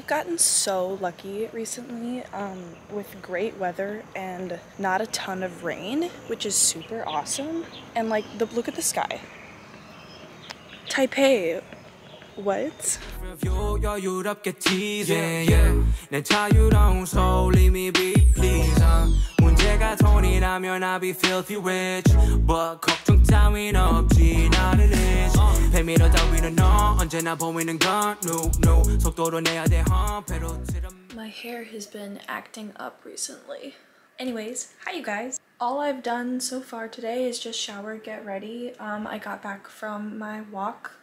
We've gotten so lucky recently with great weather and not a ton of rain, which is super awesome. And like, look at the sky. Taipei. What? 문제가 돈이 나면 I'll be filthy rich but 걱정 따윈 없지 나는 rich 배밀어 따위는 너 언제나 보이는 건 no 속도로 내야 돼 My hair has been acting up recently. Anyways, hi you guys. All I've done so far today is just shower, get ready. I got back from my walk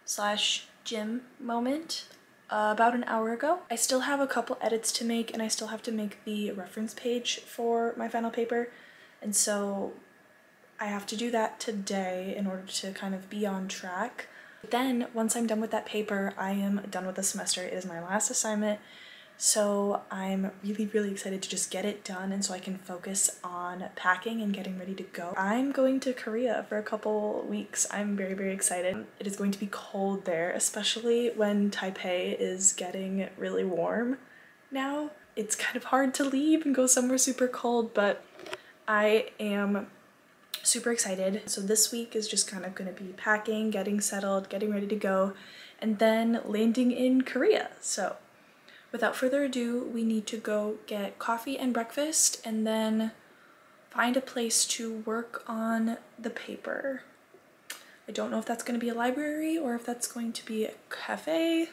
/ gym moment about an hour ago. I still have a couple edits to make and I still have to make the reference page for my final paper, and so I have to do that today in order to kind of be on track. Then once I'm done with that paper, I am done with the semester. It is my last assignment, so I'm really excited to just get it done and so I can focus on packing and getting ready to go. I'm going to Korea for a couple weeks. I'm very excited. It is going to be cold there, especially when Taipei is getting really warm now. It's kind of hard to leave and go somewhere super cold, but I am super excited. So this week is just kind of going to be packing, getting settled, getting ready to go, and then landing in Korea. So without further ado, we need to go get coffee and breakfast and then find a place to work on the paper. I don't know if that's going to be a library or if that's going to be a cafe.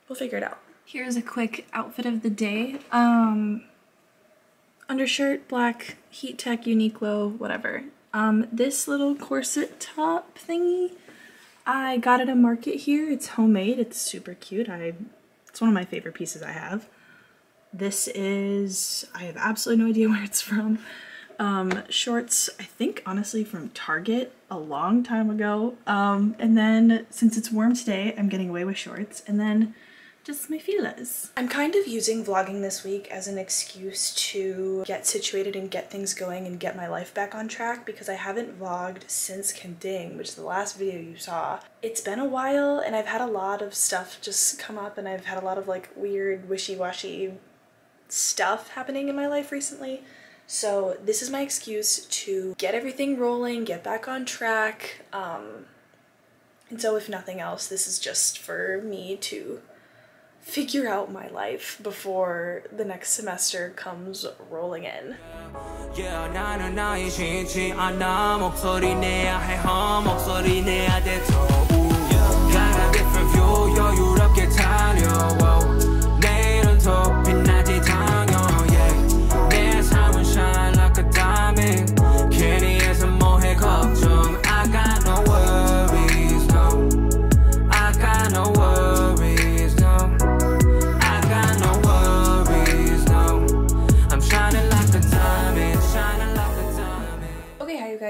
We'll figure it out. Here's a quick outfit of the day. Undershirt, black, Heat Tech, Uniqlo, whatever. This little corset top thingy, I got at a market here. It's homemade. It's super cute. It's one of my favorite pieces I have. This is, I have absolutely no idea where it's from. Shorts, I think honestly from Target a long time ago. And then since it's warm today, I'm getting away with shorts. And then just my feelers. I'm kind of using vlogging this week as an excuse to get situated and get things going and get my life back on track, because I haven't vlogged since Kending, which is the last video you saw. It's been a while and I've had a lot of stuff just come up and I've had a lot of like weird wishy-washy stuff happening in my life recently. So this is my excuse to get everything rolling, get back on track. And so if nothing else, this is just for me to figure out my life before the next semester comes rolling in.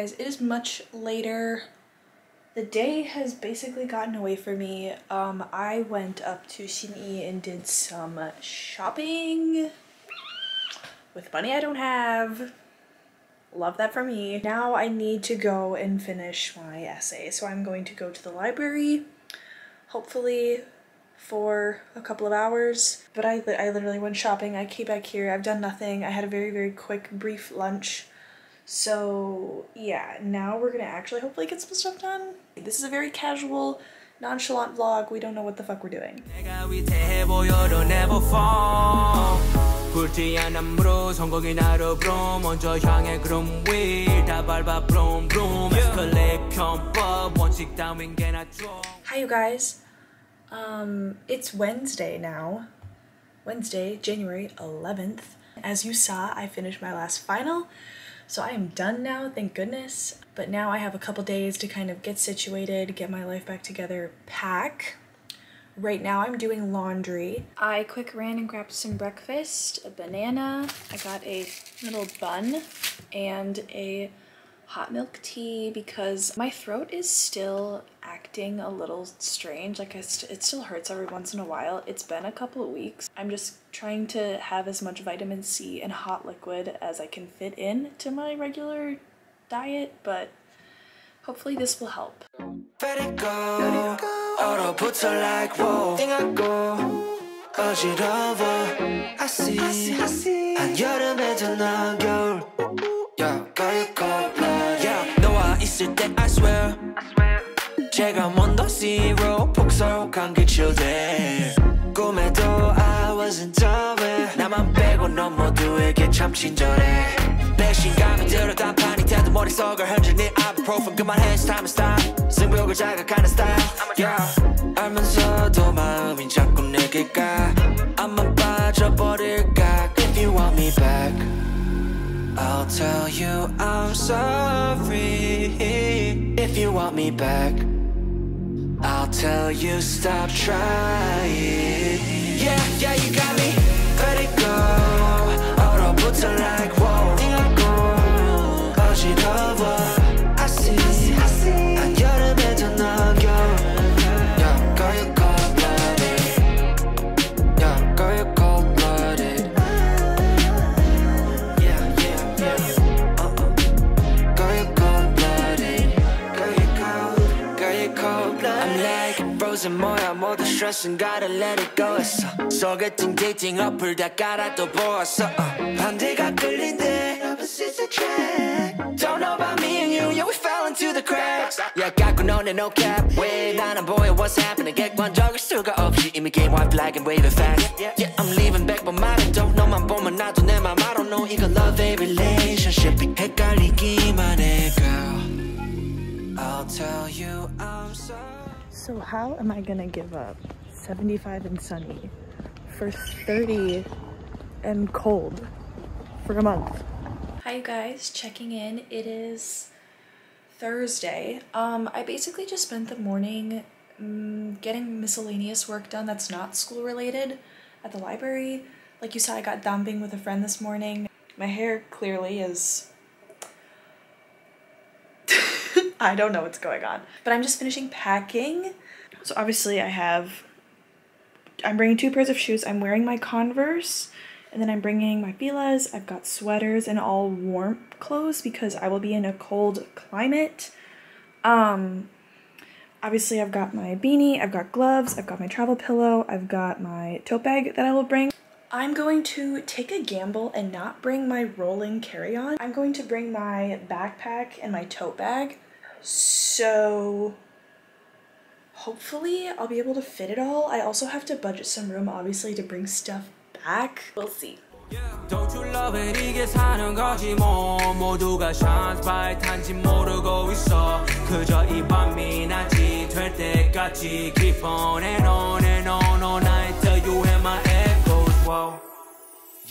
It is much later. The day has basically gotten away from me. I went up to Xinyi and did some shopping with money I don't have. Love that for me. Now I need to go and finish my essay, so I'm going to go to the library, hopefully for a couple of hours. But I literally went shopping. I came back here. I've done nothing. I had a very quick brief lunch. So yeah, now we're gonna actually hopefully get some stuff done. This is a very casual, nonchalant vlog. We don't know what the fuck we're doing. Hi you guys. It's Wednesday now. Wednesday, January 11th. As you saw, I finished my last final. So I am done now, thank goodness. But now I have a couple days to kind of get situated, get my life back together, pack. Right now I'm doing laundry. I quick ran and grabbed some breakfast, a banana. I got a little bun and a hot milk tea because my throat is still acting a little strange. Like it still hurts every once in a while. It's been a couple of weeks. I'm just trying to have as much vitamin C and hot liquid as I can fit in to my regular diet, but hopefully this will help. 어지러워 I see 한여름에도 난 겨울 Yeah, girl you cold blooded Yeah, 너와 있을 때 I swear 제가 먼저 zero 폭설한 그 children 꿈에도 I wasn't aware 나만 빼고 넌 모두에게 참 친절해 내 신감이 들어 단판이 태도 머릿속을 흔들니 ibuprofen 그만해 it's time to stop 승부욕을 자극하는 style yeah. 알면서도 마음이 자꾸 내게 가 안만 빠져버릴까 If you want me back I'll tell you I'm sorry If you want me back I'll tell you stop trying Yeah, yeah, you got me Let it go 얼어붙어 like whoa 띵하고 어지러워 I see 한여름에도 넌 겨울 Yeah, girl you cold-blooded Yeah, girl you cold-blooded Yeah, yeah, yeah Girl you cold-blooded Girl you cold-blooded I'm like frozen 뭐야 모두 stress은 gotta let it go 했어 소개팅 데이팅 어플 다 깔아 또 보았어 반대가 끌린대 opposites attract Don't know about me and you yeah we fell into the cracks Yeah 깎고 너네 no cap 왜 나는 보여 what's happening 객관적일 수가 없이 이미 game white flag and waving fast Yeah I'm leaving back but 말은 don't 너만 보면 나도 내 맘 I don't know 이거 love a relationship이 헷갈리기만 해 girl I'll tell you I'm sorry So how am I gonna give up 75 and sunny for 30 and cold for a month? Hi you guys, checking in. It is Thursday. I basically just spent the morning getting miscellaneous work done that's not school related at the library. Like you saw, I got dumping with a friend this morning. My hair clearly is I don't know what's going on. But I'm just finishing packing. So obviously I'm bringing 2 pairs of shoes. I'm wearing my Converse and then I'm bringing my Filas. I've got sweaters and all warm clothes because I will be in a cold climate. Obviously I've got my beanie, I've got gloves, I've got my travel pillow, I've got my tote bag that I will bring. I'm going to take a gamble and not bring my rolling carry-on. I'm going to bring my backpack and my tote bag. So hopefully I'll be able to fit it all. I also have to budget some room obviously to bring stuff back. We'll see. Don't you love it 이게 사는 거지 뭐 모두가 샷 발탄지 모르고 있어 그저 이 밤이 낮이 될 때까지 keep on and on and on all night till you hear my echoes whoa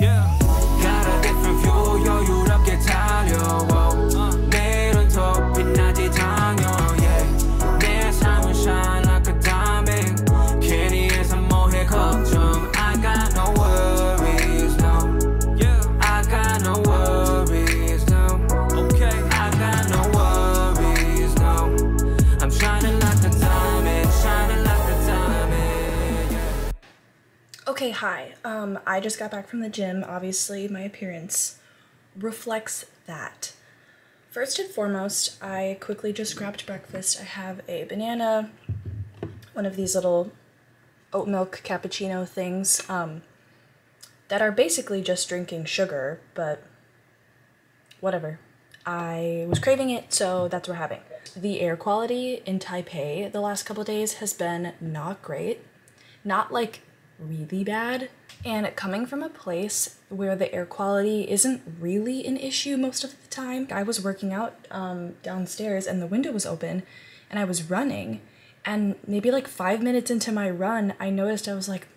yeah got a different view 여유롭게 달려 whoa 내일은 더 빛나지 당연 yeah 내 삶은 shine like a diamond 괜히 해서 뭐해 걱정 I got no worries no yeah I got no worries no okay I got no worries no I'm shining like a diamond yeah. Okay, hi. I just got back from the gym. Obviously, my appearance reflects that. First and foremost, I quickly just grabbed breakfast. I have a banana, one of these little oat milk cappuccino things that are basically just drinking sugar, but whatever. I was craving it, so that's what we're having. The air quality in Taipei the last couple days has been not great. Not like really bad. And coming from a place where the air quality isn't really an issue most of the time, I was working out downstairs and the window was open and I was running, and maybe like 5 minutes into my run, I noticed I was like,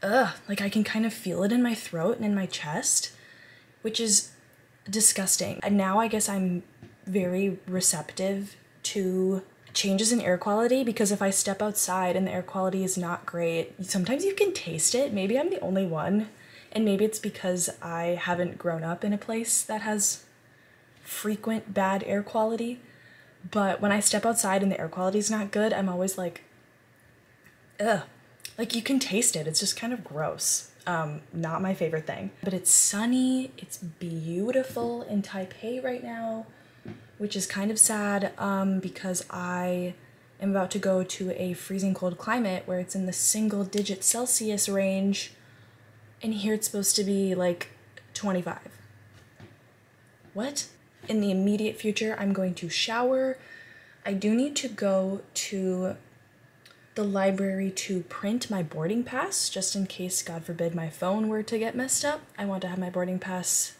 ugh, like I can kind of feel it in my throat and in my chest, which is disgusting. And now I guess I'm very receptive to changes in air quality, because if I step outside and the air quality is not great, sometimes you can taste it. Maybe I'm the only one, and maybe it's because I haven't grown up in a place that has frequent bad air quality. But when I step outside and the air quality is not good, I'm always like, ugh. Like you can taste it. It's just kind of gross. Not my favorite thing. But it's sunny. It's beautiful in Taipei right now, which is kind of sad because I am about to go to a freezing cold climate where it's in the single-digit Celsius range, and here it's supposed to be like 25. What? In the immediate future, I'm going to shower. I do need to go to the library to print my boarding pass, just in case, God forbid, my phone were to get messed up. I want to have my boarding pass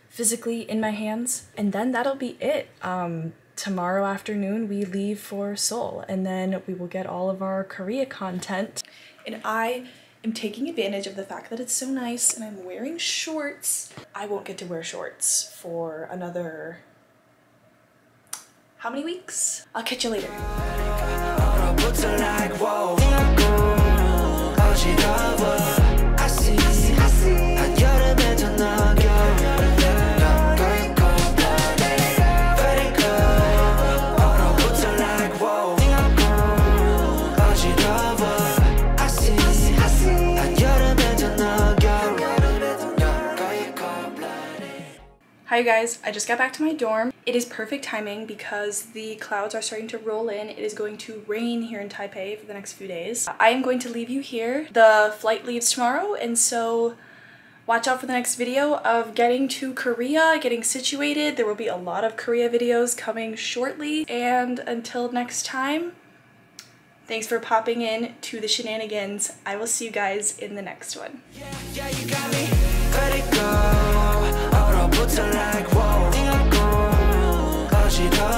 physically in my hands. And then that'll be it. Tomorrow afternoon, we leave for Seoul, and then we will get all of our Korea content. And I am taking advantage of the fact that it's so nice and I'm wearing shorts. I won't get to wear shorts for another, how many weeks? I'll catch you later. Hi guys, I just got back to my dorm. It is perfect timing because the clouds are starting to roll in. It is going to rain here in Taipei for the next few days. I am going to leave you here. The flight leaves tomorrow, and so watch out for the next video of getting to Korea, getting situated. There will be a lot of Korea videos coming shortly, and until next time, thanks for popping in to the ShenAnnigans. I will see you guys in the next one. Yeah, you got me. Let it go. 얼어붙어 like whoa. 어지러워.